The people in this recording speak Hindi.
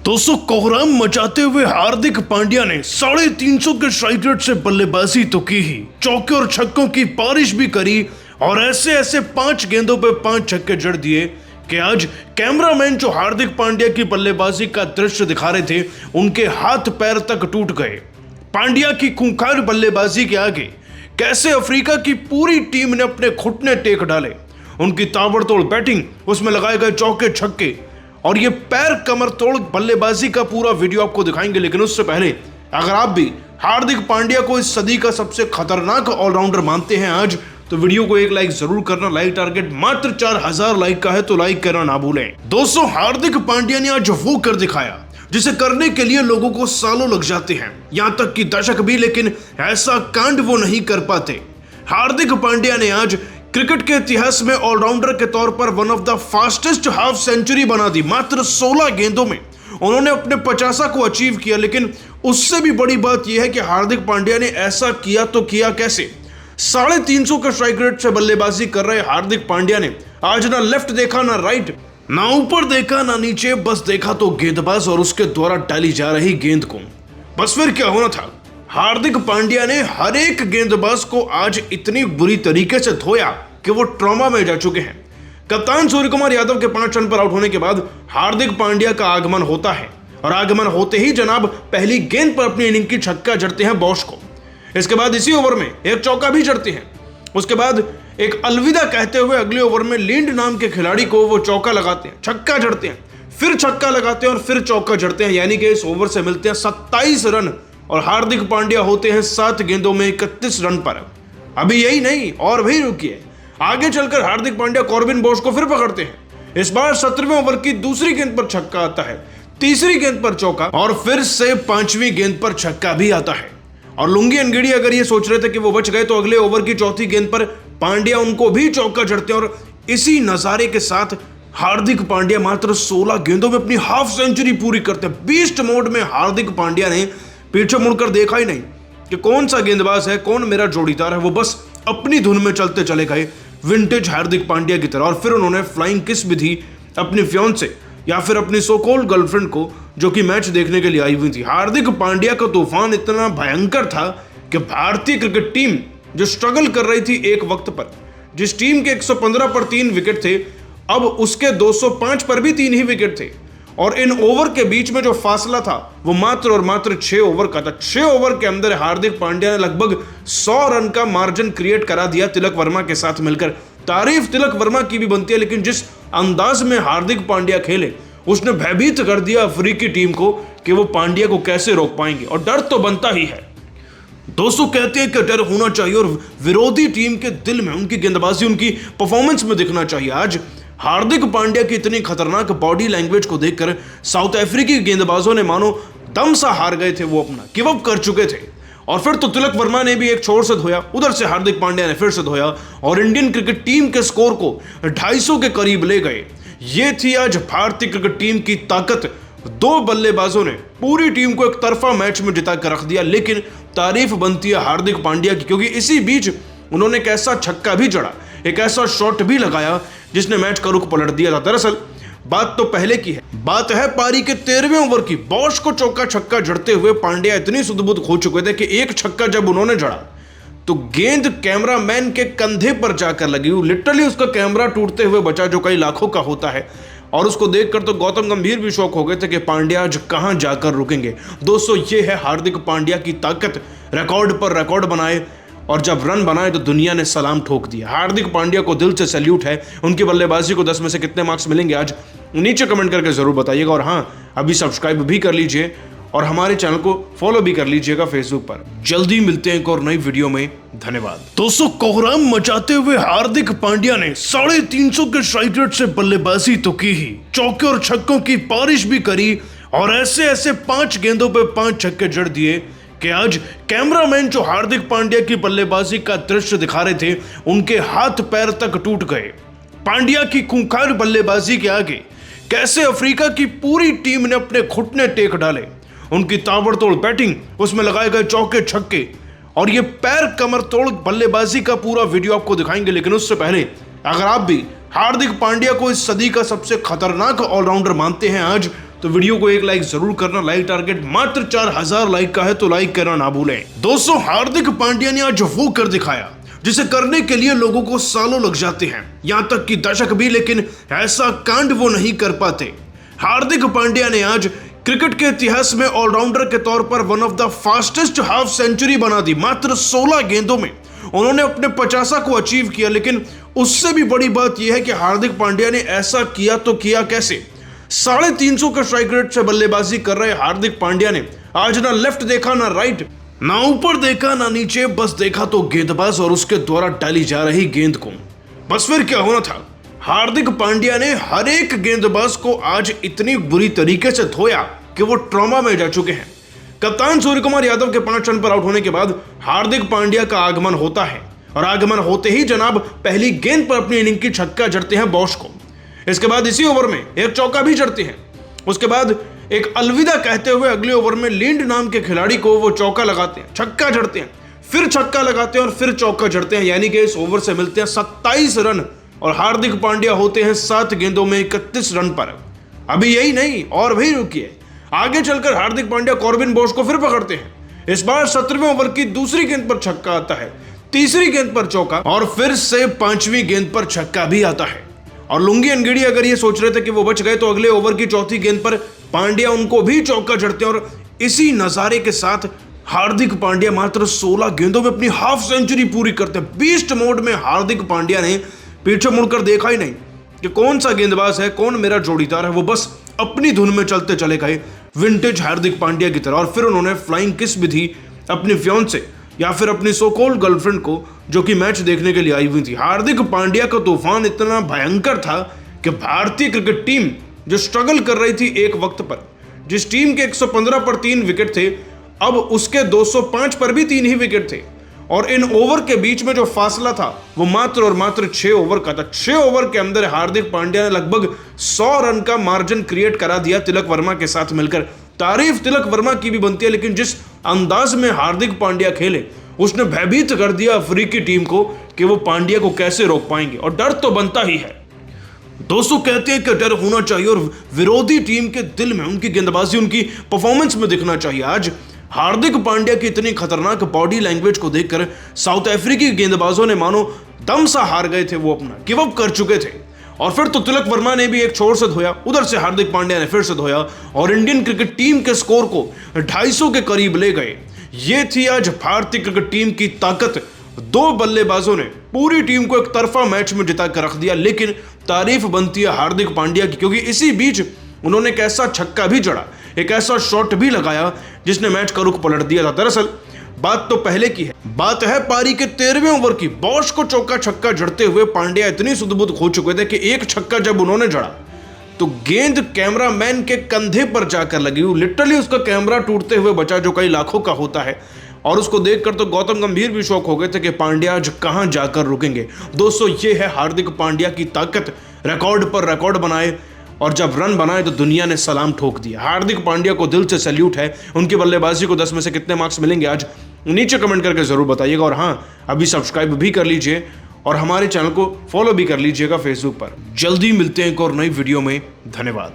दोस्तों कोहराम मचाते हुए हार्दिक पांड्या ने 350 के स्ट्राइक रेट से बल्लेबाजी तो की ही, चौके और छक्कों की बारिश भी करी और ऐसे ऐसे 5 गेंदों पे 5 छक्के जड़ दिए कि आज कैमरामैन जो हार्दिक पांड्या की बल्लेबाजी का दृश्य दिखा रहे थे उनके हाथ पैर तक टूट गए। पांड्या की खूंखार बल्लेबाजी के आगे कैसे अफ्रीका की पूरी टीम ने अपने घुटने टेक डाले। उनकी ताबड़तोड़ बैटिंग, उसमें लगाए गए चौके छक्के और ये पैर कमर तोड़ बल्लेबाजी का पूरा वीडियो आपको दिखाएंगे। लेकिन उससे पहले अगर आप भी हार्दिक पांड्या को इस सदी का सबसे खतरनाक ऑलराउंडर मानते हैं आज, तो वीडियो को एक लाइक जरूर करना। लाइक टारगेट मात्र 4000 लाइक का है, तो लाइक करना ना भूलें। दोस्तों हार्दिक पांड्या ने आज वो कर दिखाया जिसे करने के लिए लोगों को सालों लग जाते हैं, यहां तक कि दशक भी, लेकिन ऐसा कांड वो नहीं कर पाते। हार्दिक पांड्या ने आज क्रिकेट के इतिहास में ऑलराउंडर के तौर पर one of the fastest half century बना दी। मात्र 16 गेंदों में उन्होंने अपने 50 को अचीव किया। लेकिन उससे भी बड़ी बात यह है कि हार्दिक पांड्या ने ऐसा किया तो किया कैसे। 350 के स्ट्राइक रेट से बल्लेबाजी कर रहे हार्दिक पांड्या ने आज ना लेफ्ट देखा, ना राइट, ना ऊपर देखा, ना नीचे, बस देखा तो गेंदबाज और उसके द्वारा डाली जा रही गेंद को। बस फिर क्या होना था, हार्दिक पांड्या ने हर एक गेंदबाज को आज इतनी बुरी तरीके से धोया कि वो ट्रॉमा में जा चुके हैं। कप्तान सूर्यकुमार यादव के 5 रन पर आउट होने के बाद हार्दिक पांड्या का आगमन होता है और आगमन होते ही जनाब पहली गेंद पर अपनी इनिंग की छक्का जड़ते हैं बॉश को। इसके बाद इसी ओवर में एक चौका भी जड़ते हैं। उसके बाद एक अलविदा कहते हुए अगले ओवर में लिंड नाम के खिलाड़ी को वो चौका लगाते हैं, छक्का जड़ते हैं, फिर छक्का लगाते हैं और फिर चौका जड़ते हैं। यानी कि इस ओवर से मिलते हैं 27 रन और हार्दिक पांड्या होते हैं 7 गेंदों में 31 रन पर। अभी यही नहीं, और भी रुकिए, आगे चलकर हार्दिक पांड्या कॉर्बिन बोस को फिर पकड़ते हैं। इस बार 17वें ओवर की दूसरी गेंद पर छक्का आता है, तीसरी गेंद पर चौका और फिर से 5वीं गेंद पर छक्का भी आता है। और लुंगी अंगीडी अगर ये सोच रहे थे कि वो बच गए, तो अगले ओवर की चौथी गेंद पर पांड्या उनको भी चौका जड़ते हैं। और इसी नजारे के साथ हार्दिक पांड्या मात्र 16 गेंदों में अपनी हाफ सेंचुरी पूरी करते हैं। बीस्ट मोड में हार्दिक पांड्या ने पीछे मुड़कर देखा ही नहीं कि कौन सा गेंदबाज है, कौन मेरा जोड़ीदार है। वो बस अपनी धुन में चलते चले गए विंटेज हार्दिक पांड्या की तरह। और फिर उन्होंने फ्लाइंग किस भी दी अपनी फियांसे या फिर अपनी सो कॉल्ड गर्लफ्रेंड को, जो कि मैच देखने के लिए आई हुई थी। हार्दिक पांड्या का तूफान इतना भयंकर था कि भारतीय क्रिकेट टीम जो स्ट्रगल कर रही थी एक वक्त पर, जिस टीम के 115 पर 3 विकेट थे, अब उसके 205 पर भी 3 ही विकेट थे। और इन ओवर के बीच में जो फासला था वो मात्र और मात्र 6 ओवर का था। 6 ओवर के अंदर हार्दिक पांड्या ने लगभग 100 रन का मार्जिन क्रिएट करा दिया तिलक वर्मा के साथ मिलकर। तारीफ तिलक वर्मा की भी बनती है, लेकिन जिस अंदाज में हार्दिक पांड्या खेले उसने भयभीत कर दिया अफ्रीकी टीम को कि वो पांड्या को कैसे रोक पाएंगे। और डर तो बनता ही है। दोस्तों कहते हैं कि डर होना चाहिए और विरोधी टीम के दिल में, उनकी गेंदबाजी, उनकी परफॉर्मेंस में दिखना चाहिए। आज हार्दिक पांड्या की इतनी खतरनाक बॉडी लैंग्वेज को देखकर साउथ अफ्रीकी गेंदबाजों ने मानो दम सा हार गए थे, वो अपना गिव अप कर चुके थे। और फिर तो तिलक वर्मा ने भी एक छोर से धोया, उधर से हार्दिक पांड्या ने फिर से धोया और इंडियन क्रिकेट टीम के स्कोर को 250 के करीब ले गए। ये थी आज भारतीय क्रिकेट टीम की ताकत। 2 बल्लेबाजों ने पूरी टीम को एक तरफा मैच में जिता कर रख दिया। लेकिन तारीफ बनती है हार्दिक पांड्या की, क्योंकि इसी बीच उन्होंने एक ऐसा छक्का भी जड़ा, एक ऐसा शॉट भी लगाया जिसने मैच का रुख पलट दिया था। दरअसल बात तो पहले की है, बात है पारी के 13वें ओवर की। बॉश को चौका छक्का जड़ते हुए पांड्या इतनी सुध-बुध खो चुके थे कि एक छक्का जब उन्होंने जड़ा तो गेंद कैमरामैन के कंधे पर जाकर लगी। लिटरली उसका कैमरा टूटते हुए बचा, जो कई लाखों का होता है। और उसको देखकर तो गौतम गंभीर भी शौक हो गए थे कि पांड्या आज कहां जाकर रुकेंगे। दोस्तों ये है हार्दिक पांड्या की ताकत, रिकॉर्ड पर रिकॉर्ड बनाए और जब रन बनाए तो दुनिया ने सलाम ठोक दिया। हार्दिक पांड्या को दिल से सैल्यूट है। उनकी बल्लेबाजी को 10 में से कितने मार्क्स मिलेंगे आज नीचे कमेंट करके जरूर बताइएगा। और हाँ, अभी सब्सक्राइब भी कर लीजिए और हमारे चैनल को फॉलो भी कर लीजिएगा फेसबुक पर। जल्दी मिलते हैं एक और नई वीडियो में। धन्यवाद। दोस्तों कोहराम मचाते हुए हार्दिक पांड्या ने 350 के स्ट्राइक रेट से बल्लेबाजी तो की ही, चौके और छक्कों की बारिश भी करी और ऐसे ऐसे 5 गेंदों पे 5 छक्के जड़ दिए कि आज कैमरामैन जो हार्दिक पांड्या की बल्लेबाजी का दृश्य दिखा रहे थे उनके हाथ पैर तक टूट गए। पांड्या की खूंखार बल्लेबाजी के आगे कैसे अफ्रीका की पूरी टीम ने अपने घुटने टेक डाले। उनकी ताबड़तोड़ बैटिंग, उसमें लगाए गए चौके छक्के और ये पैर कमर तोड़ बल्लेबाजी का पूरा वीडियो आपको दिखाएंगे। लेकिन उससे पहले अगर आप भी हार्दिक पांड्या को इस सदी का सबसे खतरनाक ऑलराउंडर मानते हैं आज, तो वीडियो को एक लाइक जरूर करना। लाइक टारगेट मात्र 4000 लाइक का है, तो लाइक करना ना भूलें। दोस्तों, हार्दिक पांड्या ने आज वो कर दिखाया जिसे करने के लिए लोगों को सालों लग जाते हैं, यहां तक कि दशक भी, लेकिन ऐसा कांड वो नहीं कर पाते। हार्दिक पांड्या ने आज क्रिकेट के इतिहास में ऑलराउंडर के तौर पर one of the fastest half century बना दी। मात्र 16 गेंदों में उन्होंने अपने 50 को अचीव किया। लेकिन उससे भी बड़ी बात यह है कि हार्दिक पांड्या ने ऐसा किया तो किया कैसे। 350 के स्ट्राइक रेट से बल्लेबाजी कर रहे हार्दिक पांड्या ने आज ना लेफ्ट देखा, ना राइट, ना ऊपर देखा, ना नीचे, बस देखा तो गेंदबाज और उसके द्वारा डाली जा रही गेंद को। बस फिर क्या होना था, हार्दिक पांड्या ने हर एक गेंदबाज को आज इतनी बुरी तरीके से धोया कि वो ट्रॉमा में जा चुके हैं। कप्तान सूर्यकुमार यादव के 5 रन पर आउट होने के बाद हार्दिक पांड्या का आगमन होता है और आगमन होते ही जनाब पहली गेंद पर अपनी इनिंग की छक्का जड़ते हैं बॉश को। इसके बाद इसी ओवर में एक चौका भी जड़ते हैं। उसके बाद एक अलविदा कहते हुए अगले ओवर में लिंड नाम के खिलाड़ी को वो चौका लगाते हैं, छक्का जड़ते हैं, फिर छक्का लगाते हैं और फिर चौका जड़ते हैं। यानी कि इस ओवर से मिलते हैं 27 रन और हार्दिक पांड्या होते हैं 7 गेंदों में 31 रन पर। अभी यही नहीं, और भी रुकिए, आगे चलकर हार्दिक पांड्या कॉर्बिन बोश को फिर पकड़ते हैं। इस बार 17वें ओवर की दूसरी गेंद पर छक्का आता है, तीसरी गेंद पर चौका और फिर से 5वीं गेंद पर छक्का भी आता है। और लुंगी अनगिड़ी अगर ये सोच रहे थे कि वो बच गए, तो अगले ओवर की चौथी गेंद पर पांड्या उनको भी चौका जड़ते हैं। और इसी नजारे के साथ हार्दिक पांड्या मात्र 16 गेंदों में अपनी हाफ सेंचुरी पूरी करते हैं। बीस्ट मोड में हार्दिक पांड्या ने पीछे मुड़कर देखा ही नहीं कि कौन सा गेंदबाज है, कौन मेरा जोड़ीदार है, वो बस अपनी धुन में चलते चले गए विंटेज हार्दिक पांड्या की तरह। और फिर उन्होंने फ्लाइंग किस भी दी अपनी फियांसे या फिर अपनी सो कॉल्ड गर्लफ्रेंड को, जो कि मैच देखने के लिए आई हुई थी। हार्दिक पांड्या का तूफान इतना भयंकर था कि भारतीय क्रिकेट टीम जो स्ट्रगल कर रही थी एक वक्त पर, जिस टीम के 115 पर 3 विकेट थे, अब उसके 205 पर भी 3 ही विकेट थे। और इन ओवर के बीच में जो फासला था वो मात्र और मात्र 6 ओवर का था। 6 ओवर के अंदर हार्दिक पांड्या ने लगभग 100 रन का मार्जिन क्रिएट करा दिया तिलक वर्मा के साथ मिलकर। तारीफ तिलक वर्मा की भी बनती है, लेकिन जिस अंदाज में हार्दिक पांड्या खेले उसने भयभीत कर दिया अफ्रीकी टीम को कि वो पांड्या को कैसे रोक पाएंगे। और डर तो बनता ही है। दोस्तों, कहते हैं कि डर होना चाहिए और विरोधी टीम के दिल में, उनकी गेंदबाजी, उनकी परफॉर्मेंस में दिखना चाहिए। आज हार्दिक पांड्या की इतनी खतरनाक बॉडी लैंग्वेज को देखकर साउथ अफ्रीकी गेंदबाजों ने मानो दम सा हार गए थे, वो अपना गिव अप कर चुके थे। और फिर तो तिलक वर्मा ने भी एक छोर से धोया, उधर से हार्दिक पांड्या ने फिर से धोया और इंडियन क्रिकेट टीम के स्कोर को 250 के करीब ले गए। ये थी आज भारतीय क्रिकेट टीम की ताकत। 2 बल्लेबाजों ने पूरी टीम को एक तरफा मैच में जिता कर रख दिया। लेकिन तारीफ बनती है हार्दिक पांड्या की, क्योंकि इसी बीच उन्होंने एक ऐसा छक्का भी जड़ा, एक ऐसा शॉट भी लगाया जिसने मैच का रुख पलट दिया था। दरअसल बात तो पहले की है, बात है पारी के 13वें ओवर की। बॉश को चौका छक्का जड़ते हुए पांड्या इतनी सुध-बुध खो चुके थे कि एक छक्का जब उन्होंने जड़ा तो गेंद कैमरामैन के कंधे पर जाकर लगी। लिटरली उसका कैमरा टूटते हुए बचा, जो कई लाखों का होता है। और उसको देखकर तो गौतम गंभीर भी शौक हो गए थे कि पांड्या आज कहां जाकर रुकेंगे। दोस्तों, ये है हार्दिक पांड्या की ताकत। रिकॉर्ड पर रिकॉर्ड बनाए और जब रन बनाए तो दुनिया ने सलाम ठोक दिया। हार्दिक पांड्या को दिल से सैल्यूट है। उनकी बल्लेबाजी को 10 में से कितने मार्क्स मिलेंगे आज नीचे कमेंट करके जरूर बताइएगा। और हाँ, अभी सब्सक्राइब भी कर लीजिए और हमारे चैनल को फॉलो भी कर लीजिएगा फेसबुक पर। जल्दी मिलते हैं एक और नई वीडियो में। धन्यवाद।